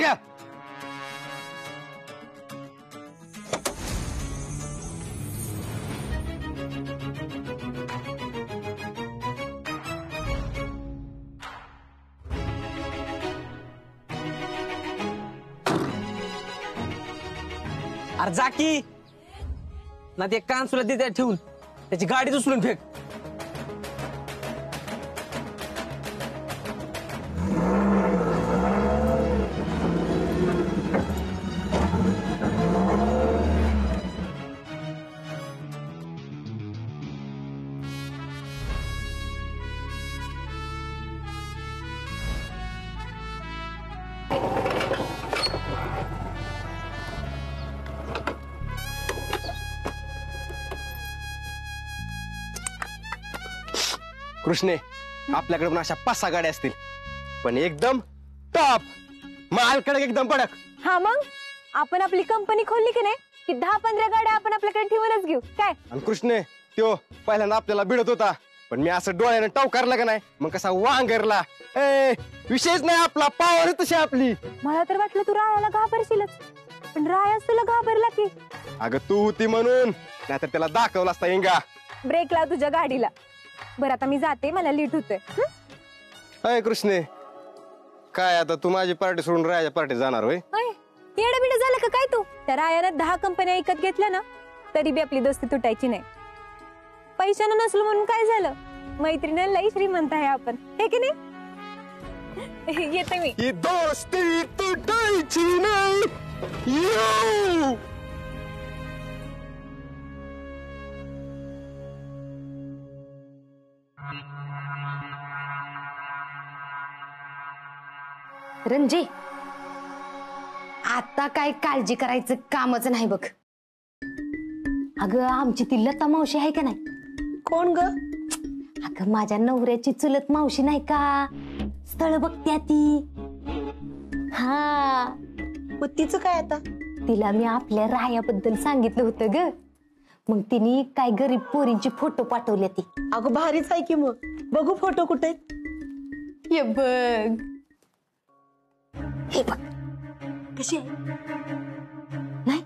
का? अरे जा की ना ते कान सुला दे ठेवून त्याची गाडी उचलून फेक. कृष्णे, आपल्याकडे पण अशा 5-6 गाड्या असतील, पण एकदम टॉप मालकडे एकदम कडक. हा मग आपण आपली कंपनी खोलली की नाही की 10-15 गाड्या आपण आपल्याकडे ठेवूनच घेऊ काय. आणि कृष्णे त्यो पहिल्यांदा आपल्याला भिडत होता, पण मी असं डोळ्यानं टावकारला का नाही, मग कसा वांगरला. विषयच नाही आपला, पावर तशी आपली. मला तर वाटलं तू रायाला घाबरशीलच, पण रायाच तुला घाबरला की. अगं तू होती म्हणून, नाहीतर त्याला दाखवला असता इंगा. ब्रेक लाव तुझ्या गाडीला. बरं आता मी जाते, मला लेट होतोय. अय कृष्णे, काय आता तू माझी पार्टी सोडून रायाच्या पार्टी जाणार होय? येडं बिडं झालं का काय तू? त्या रायानं 10 कंपन्या विकत घेतल्या ना, तरी बी आपली दोस्ती तुटायची नाही. पैशानं नसलो म्हणून काय झालं, मैत्रीण लई श्रीमंत आहे आपण, हे की नाही. येते मी. ही दोस्ती तुटायची नाही. यो! रंजे, आता काय काळजी करायचं कामच नाही बघ. अगं आमची ती लता मावशी आहे का नाही? कोण ग? अगं माझ्या नवऱ्याची चुलत मावशी नाही का, स्थळ बघत्या ती. हा, मग तिचं काय आता? तिला मी आपल्या रायाबद्दल सांगितलं होतं ग, मग तिने काय गरीब पोरींची फोटो पाठवल्या ती. अगं भारीच आहे की, मग बघू फोटो कुठे. ये बघ, हे बघ कशी आहे नाही.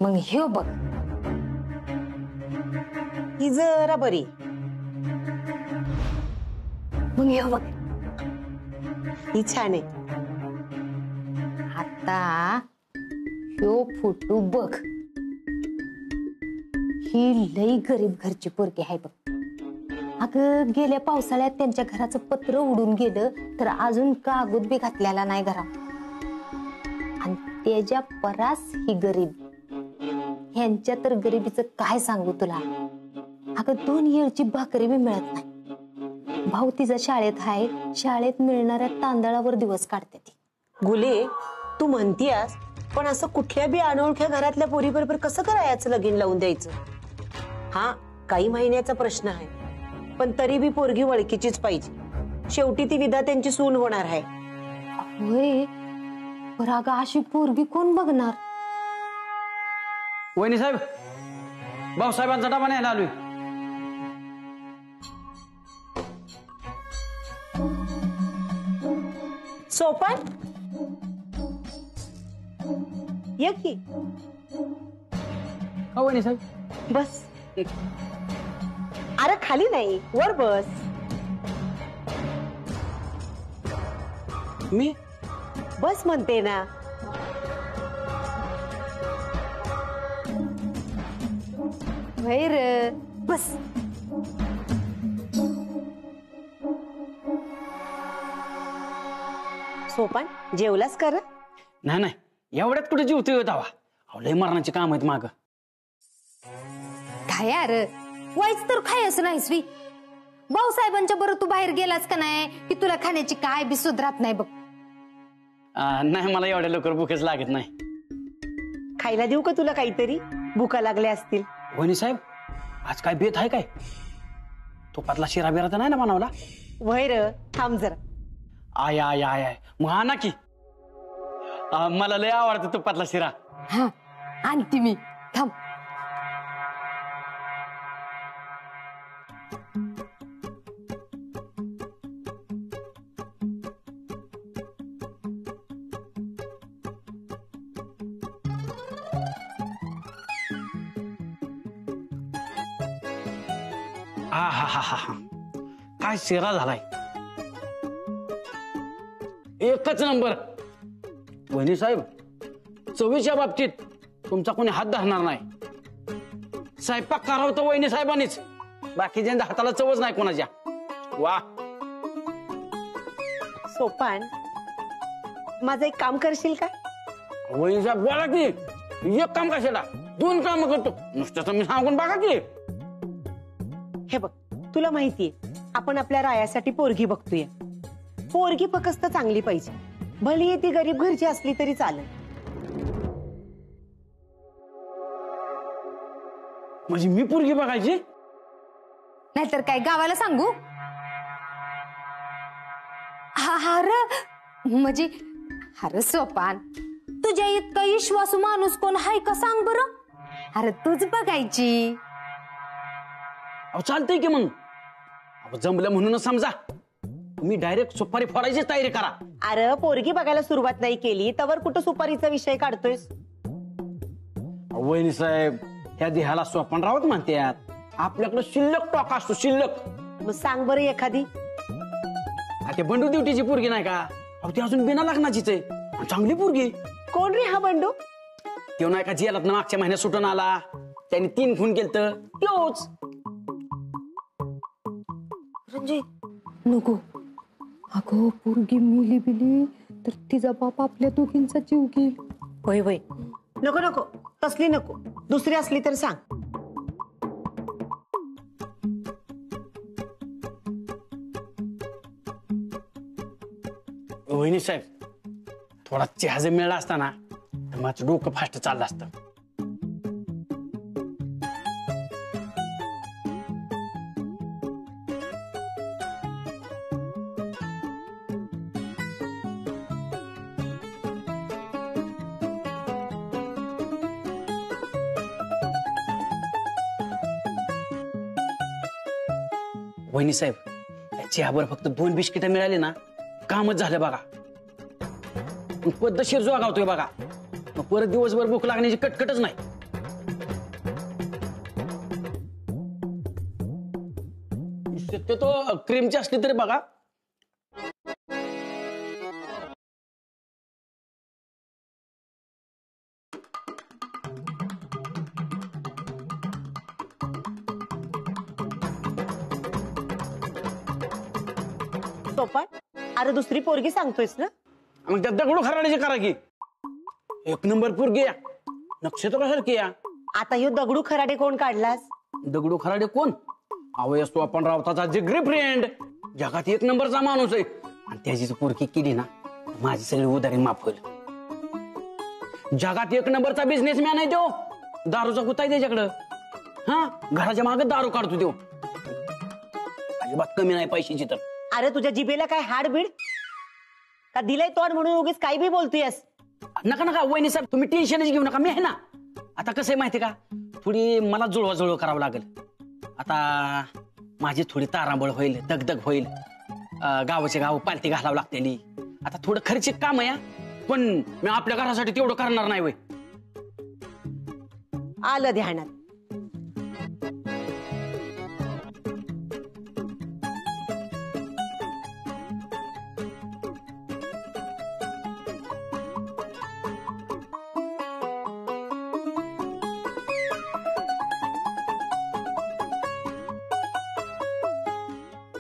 मग हे बघ, ही जरा बरी. मग हे बघ, ही छान आहे. आता ह्यो फोटो बघ, ही लई गरीब घरची पोरगी आहे बघ. अगं गेल्या पावसाळ्यात त्यांच्या घराचं पत्र उडून गेलं, तर अजून कागद बी घातलेला नाही घरात. आणि त्याच्या परास ही गरीब, ह्यांच्या तर गरिबीचं काय सांगू तुला. अगं 2 येळची भाकरी बी मिळत नाही. भाऊ तिचा शाळेत आहे, शाळेत मिळणाऱ्या तांदळावर दिवस काढते ती. गुले, तू म्हणतीयास, पण असं कुठल्या बी अनोळख्या घरातल्या पोरी बरोबर कसं करायचं लगीन लावून द्यायचं? हा, काही महिन्याचा प्रश्न आहे, पण तरी बी पोरगी वळखीचीच पाहिजे. शेवटी ती विधा त्यांची सून होणार आहे. होय, पर अगं अशी पोरगी कोण बघणार? वहिनी साहेब, भाऊसाहेबांचा डबा न्यायला आलोय. सोपान ये की. वहिनी साहेब, बस. अरे खाली नाही, वर बस. मी बस म्हणते ना. होय रे, बस. सोपान, जेवलास कर? नाही नाही, एवढ्यात कुठे जीवतोय दावा. लय मरणाची काम आहेत माग. काय यार, वाईच तर खायच नाहीस वी. भाऊसाहेबांच्या बरोबर तू बाहेर गेलास का नाही की तुला खाण्याची काय बी सुधरात नाही बघ. नाही, मला एवढ्या लवकर भूकच लागत नाही. खायला देऊ का तुला काहीतरी? भुका लागल्या असतील. वहिनी साहेब, आज काय बेत आहे काय? तुपातला शिरा बिरा तर नाही ना बनवला? वैर, थांब जरा. आय आय आय आय, मग आणा की. मला लय आवडतं तुपातला शिरा. हा, आणते मी, थांब. हा हा हा हा हा काय चेहरा झालाय, एकच नंबर. वहिनी साहेब, चवीच्या बाबतीत तुमचा कोणी हात धरणार नाही. स्वयंपाक करावं तर वहिनी साहेबांनीच, बाकीच्या हाताला चवच नाही कोणाच्या. वा. सोपान, माझं एक काम करशील का? वहिनी साहेब बोला की, एक काम कशाला, 2 काम करतो नुसतं. मी सांगून बघा की. हे बघ, तुला माहितीये आपण आपल्या रायासाठी पोरगी बघतोय. पोरगी फक्त चांगली पाहिजे, भली ती गरीब घरची असली तरी चालेल. म्हणजे मी पोरगी बघायची? नाहीतर काय गावाला सांगू? हा र म्हणजे अरे सोपान, तुझ्या इतका विश्वासू माणूस कोण हाय का सांग बरं? अरे तूच बघायची. अहो चालतंय की मग. अहो जमलं म्हणूनच समजा, तुम्ही डायरेक्ट सुपारी फोडायची तयारी करा. अरे पोरगी बघायला सुरुवात नाही केली तवर कुठं सुपारीचा विषय काढतोयस? वहिनी साहेब, ह्या देहाला सोपान रावत म्हणतात. आपल्याकडे शिल्लक टॉक असतो, शिल्लक. मग सांग बरं एखादी. ते बंडू ड्युटीची पोरगी नाही का? अहो ती अजून बिना लग्नाचीच आहे, आणि चांगली पोरगी. कोण रे हा बंडू? तेव्हा नाही का जेलात ना मागच्या महिन्यात सुटून आला, त्याने 3 खून केलत, त्योच. नको अगो, पोरगी मुली बिली तर तिचा बाप आपल्या दोघींचा जीव घेईल. होय होय, नको नको, तसली नको, दुसरी असली तर सांग. वहिनी साहेब, थोडा चहा जर मिळाला असता ना तर माझं डोकं फास्ट चाललं असतं. वहिनी साहेब, या चहावर फक्त 2 बिस्किट मिळाली ना, कामच झालं बघा. पद्धतशीर जोगावतोय बघा, मग परत दिवसभर भूक लागण्याची कटकटच नाही. शक्यतो क्रीमची असली तरी बघा. सोपान, अरे दुसरी पोरगी सांगतोयस ना? मग त्या दगडू खराड्याची करा की. 1 नंबर पोरगी या, नक्षत्र कशाला या. आता ह्यो दगडू खराडे कोण काढलास? दगडू खराडे कोण? अवय सोपान रावताचा जिगरी फ्रेंड, जगात 1 नंबरचा माणूस आहे. आणि त्याची पोरकी केली ना, माझी सगळी उधारी माफ होईल. जगात 1 नंबरचा बिझनेसमॅन आहे तो. दारूचा गुत्ता आहे त्याच्याकडं. हा, घराच्या मागे दारू काढतो तो. अजिबात कमी नाही पैशाची तर. अरे तुझ्या जिबेला काय हाड बीड का दिलंय तोड म्हणून उगीच काही बी बोलतोयस? नका नका वहिनी साहेब, तुम्ही टेन्शनच घेऊ नका, मी आहे ना. आता कसं आहे माहितीये का, थोडी मला जुळवाजुळव करावं लागेल. आता माझी थोडी तारांबळ होईल, दगदग होईल, गावाचे गाव पालती घालावं लागतेली. आता थोडं खर्चिक काम आहे, पण मी आपल्या घरासाठी तेवढं करणार नाही. वय आलं ध्यानात.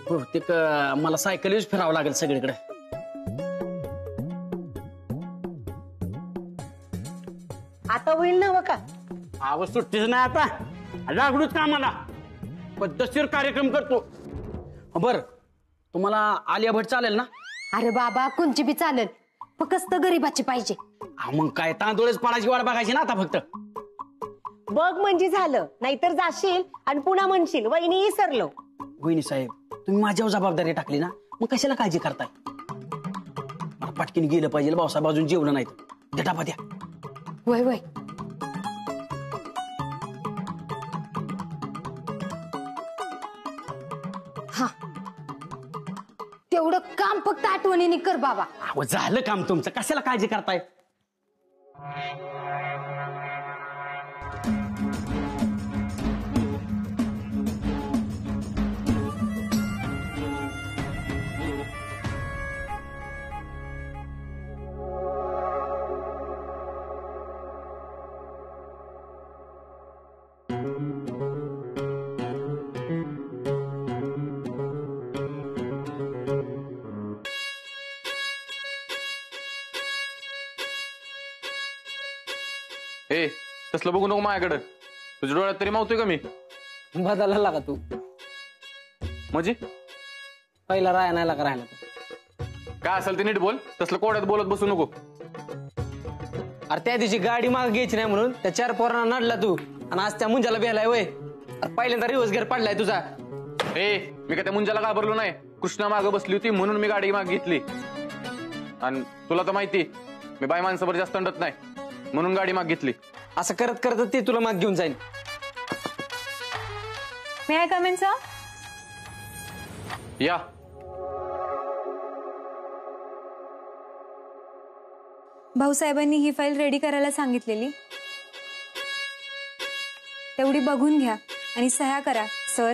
बहुतेक मला सायकलीच फिरावं लागेल सगळीकडे. आता होईल ना का? आवाज सुट्टीच नाही आता, लागलोच कामाला. पद्धतशीर कार्यक्रम करतो. बर, तुम्हाला आलिया भट चालेल ना? अरे बाबा, कोणची बी चालेल, फक्त गरीबाची पाहिजे. मग काय तांदूळच पडायची वाट बघायची ना आता फक्त. बग म्हणजे झालं, नाहीतर जाशील आणि पुन्हा म्हणशील वहिनी विसरलो. वहिनी साहेब, तुम्ही माझ्यावर जबाबदारी टाकली ना, मग कशाला काळजी करताय? मला पटकीने गेलं पाहिजे, भाऊसाहेब अजून जेवलं नाही. डबा द्या. वय वय. हा, तेवढं काम फक्त आठवणीने कर बाबा. अहो झालं काम तुमचं, कशाला काळजी करताय? तसलं बघू नको माझ्याकडं. तुझ्या डोळ्यात तरी मावतोय का मी? बदलला लागा तू. म्हणजे पहिला राया नाही लागा राहिला तू. काय असेल ते नीट बोल. तसलं कोड्यात बोलत बसू नको. अरे त्या दिवशी गाडी माग घ्यायची नाही म्हणून त्या 4 पोरांना नडला तू आणि आज त्या मुंजाला बेलाय वय. अरे पहिल्यांदा रिवर्स गेअर पडलाय तुझा. मी काय त्या मुंजाला घाबरलो नाही. कृष्णा मागं बसली होती म्हणून मी गाडी माग घेतली. आणि तुला तर माहिती मी बाई माणसावर जास्त अंडत नाही म्हणून गाडी माग घेतली. असं करत करत ते तुला माग घेऊन जाईल. मे आय कम इन सर? या. भाऊसाहेबांनी ही फाईल रेडी करायला सांगितलेली, तेवढी बघून घ्या आणि सह्या करा सर.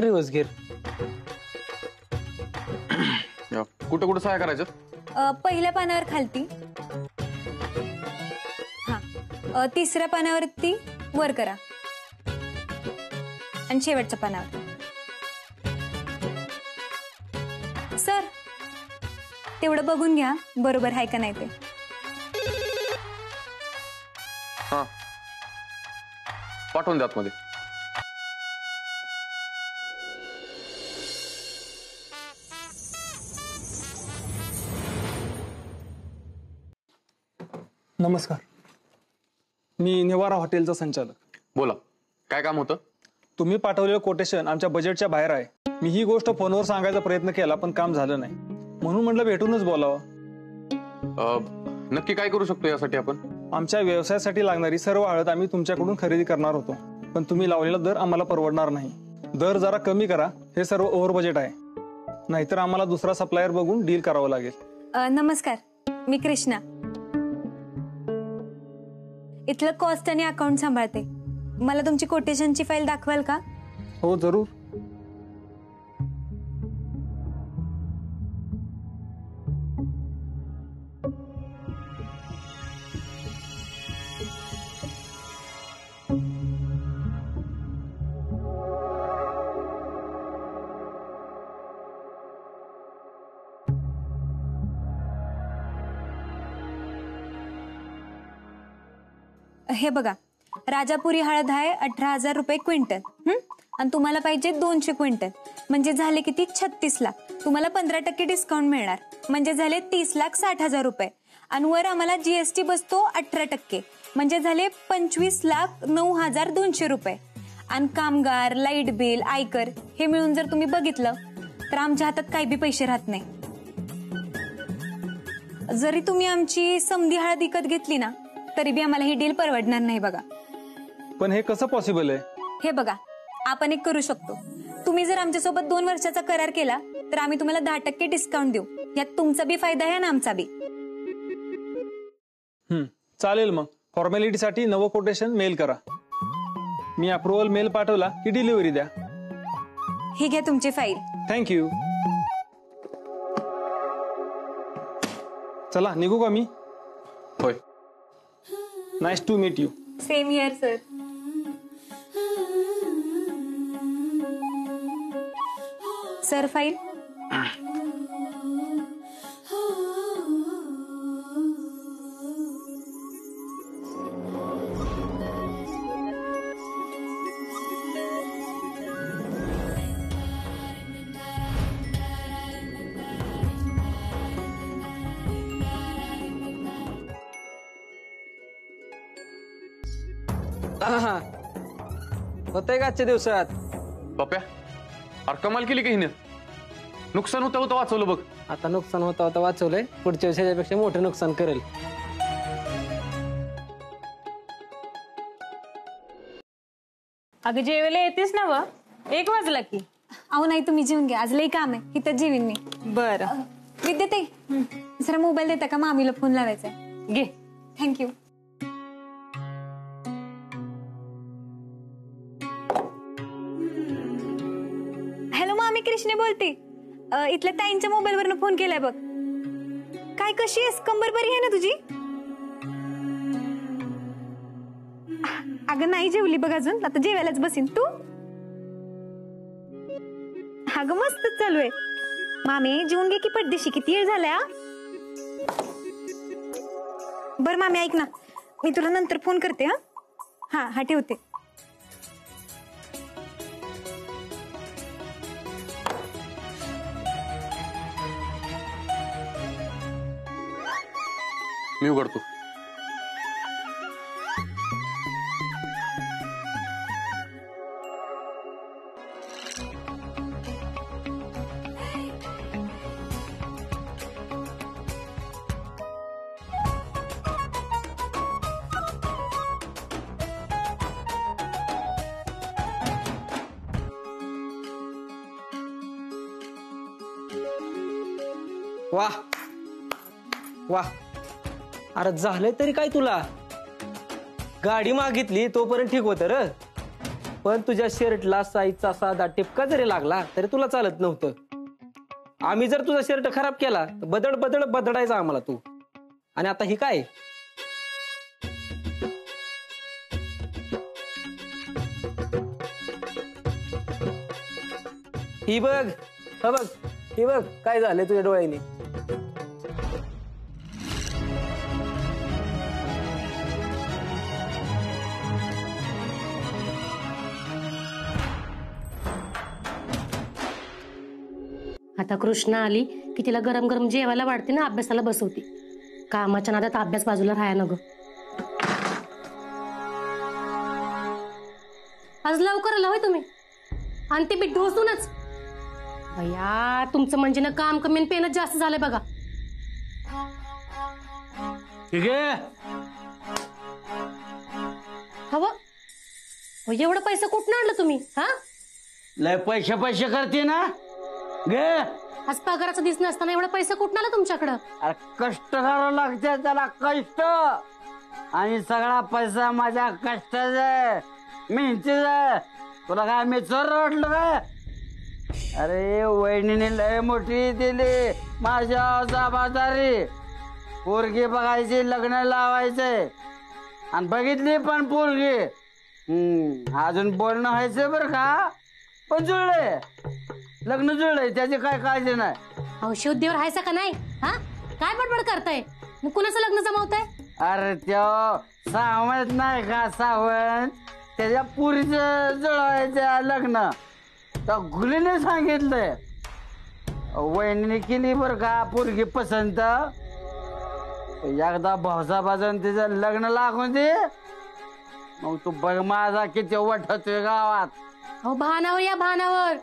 Reverse gear. कुठं कुठं सहाय्य करायचं? पहिल्या पानावर खालती, हा 3ऱ्या पानावरती वर करा आणि शेवटच्या पानावर. सर तेवढं बघून घ्या बरोबर आहे का नाही ते. हा पाठवून द्या आतमध्ये. नमस्कार, मी निवारा हॉटेलचा संचालक. बोला, काय काम होतं? तुम्ही पाठवलेलं कोटेशन आमच्या बजेटच्या बाहेर आहे. मी ही गोष्ट फोनवर सांगायचा प्रयत्न केला पण काम झालं नाही, म्हणून म्हटलं भेटूनच बोलावं. नक्की काय करू शकतो यासाठी आपण? आमच्या व्यवसायासाठी लागणारी सर्व हळद आम्ही तुमच्याकडून खरेदी करणार होतो, पण तुम्ही लावलेला दर आम्हाला परवडणार नाही. दर जरा कमी करा, हे सर्व ओव्हर बजेट आहे. नाहीतर आम्हाला दुसरा सप्लायर बघून डील करावं लागेल. नमस्कार, मी कृष्णा. इथलं कॉस्ट आणि अकाउंट सांभाळते. मला तुमची कोटेशनची फाईल दाखवाल का? हो जरूर. हे बघा, राजापुरी हळद आहे 18,000 रुपये क्विंटल. आणि तुम्हाला पाहिजे 200 क्विंटल, म्हणजे झाले किती? 36 लाख. तुम्हाला 15% डिस्काउंट मिळणार, म्हणजे झाले 30,60,000 रुपये. आणि वर आम्हाला जीएसटी बसतो 18%, म्हणजे झाले 25,09,200 रुपये. आणि कामगार, लाईट बिल, आयकर हे मिळून जर तुम्ही बघितलं तर आमच्या हातात काही बी पैसे राहत नाही. जरी तुम्ही आमची समधी हळद विकत घेतली ना तरी बी आम्हाला ही डील परवडणार नाही बघा. पण हे कसं पॉसिबल आहे? हे बघा, आपण एक करू शकतो. तुम्ही जर आमच्यासोबत 2 वर्षाचा करार केला तर आम्ही तुम्हाला 10% डिस्काउंट देऊ. यात तुमचा बी फायदा आहे आणि आमचा बी. चालेल, मग फॉर्मॅलिटीसाठी नवं कोटेशन मेल करा. मी अप्रुव्हल मेल पाठवला की डिलिव्हरी द्या. ही घ्या तुमची फाईल. थँक्यू. चला निघू का मी? होय. Nice to meet you. Same here sir. Sir file. होतंय का आजच्या दिवसात? पप्या, अरे कमाल केली की हिने. नुकसान होतं होतं वाचवलं बघ. आता नुकसान होता होता वाचवलंय, पुढच्या वर्षी ह्याच्यापेक्षा मोठं नुकसान करेल. अगं जेवायला येतेस ना व? 1 वाजला की. अहो नाही, तुम्ही जेवून घ्या, आज लई काम आहे. इथं जेवीन मी. बरं विद्याताई, जरा मोबाईल देता का? मामीला फोन लावायचा आहे. घे. थँक्यू. हॅलो मामी, कृष्णे बोलते. इथल्या ताईंच्या मोबाईल वरनं फोन केलाय बघ. काय, कशी आहेस? कंबर बरी आहे ना तुझी? अगं नाही जेवली बघ अजून, आता जेवायलाच बसीन. तू? अगं मस्तच चालू आहे. मामी जेवून घे की पडदेशी, किती वेळ झालाय हा? बरं मामी ऐक ना, मी तुला नंतर फोन करते. हा हा हा ठेवते. मी उघडतो. वा वा, अरे झालंय तरी काय तुला? गाडी मागितली तोपर्यंत ठीक होतं र, पण तुझ्या शर्टला साईजचा साधा टिपका जरी लागला तरी तुला चालत नव्हतं. आम्ही जर तुझा शर्ट खराब केला तर बदडायचा आम्हाला तू. आणि आता ही काय? ही बघ, हा बघ, ही बघ काय झालंय तुझ्या डोळ्याने. आता कृष्णा आली की तिला गरम गरम जेवायला वाढते ना, अभ्यासाला बसवते. कामाच्या नादात अभ्यास बाजूला राहाय ना ग. आज लवकर आला होय तुम्ही, आणि ते बी ढोसूनच. भैया तुमचं म्हणजे ना काम कमी आणि पेनच जास्त झालंय बघा. ठीक आहे. हवं एवढं पैसे कुठून आणलं तुम्ही? हा लय पैसे करते ना गे. आज पगाराचं दिस नसताना एवढं पैसे कुठून आलं तुमच्याकडं? अरे कष्ट करावं लागते त्याला, कष्ट. आणि सगळा पैसा माझ्या कष्टाचा आहे, मेहनतीचा आहे. तुला काय मी चोर वाटलं काय? अरे वहिनीने लय मोठी दिली माझ्या जबाबदारी. पोरगी बघायची, लग्न लावायचंय, आणि बघितली पण पोरगी. अजून बोलणं व्हायचं बरं का, पण जुळलंय, लग्न जुळलंय, त्याची काय काळजी नाही. अहो शुद्धीवर हायसा का नाही? हा काय बडबड करताय? मग कुणाचं लग्न जमावताय? अरे त्यो सावंत नाही का, सावंत, त्याच्या पुरीचं जुळवायचं लग्न. तर गुलीने सांगितलंय, वहिनीने केली बर का पोरगी पसंत. एकदा भाऊसाबाजून तिचं लग्न लागून दे, मग तू बघ माझा किती वठतोय गावात. अहो भानावर या भानावर,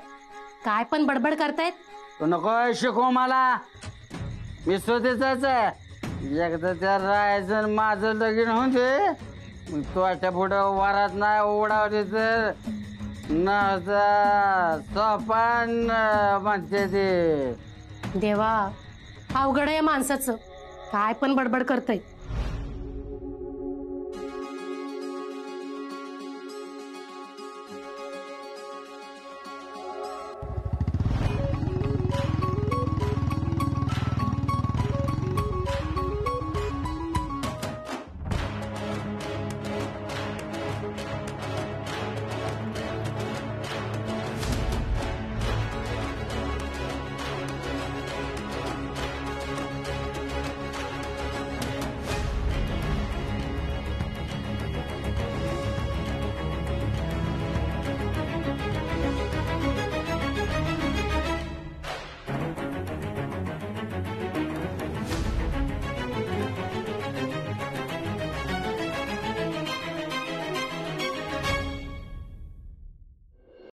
काय पण बडबड करतायत. तू नको शिकव मला, मी स्वतःच आहे. एकदा त्या राहायचं माझं लगीन होऊन दे, मग तू अशा पुढं वरात नाही उडावली तर सोपान म्हणते ते. देवा अवघड आहे माणसाचं, काय पण बडबड करतय.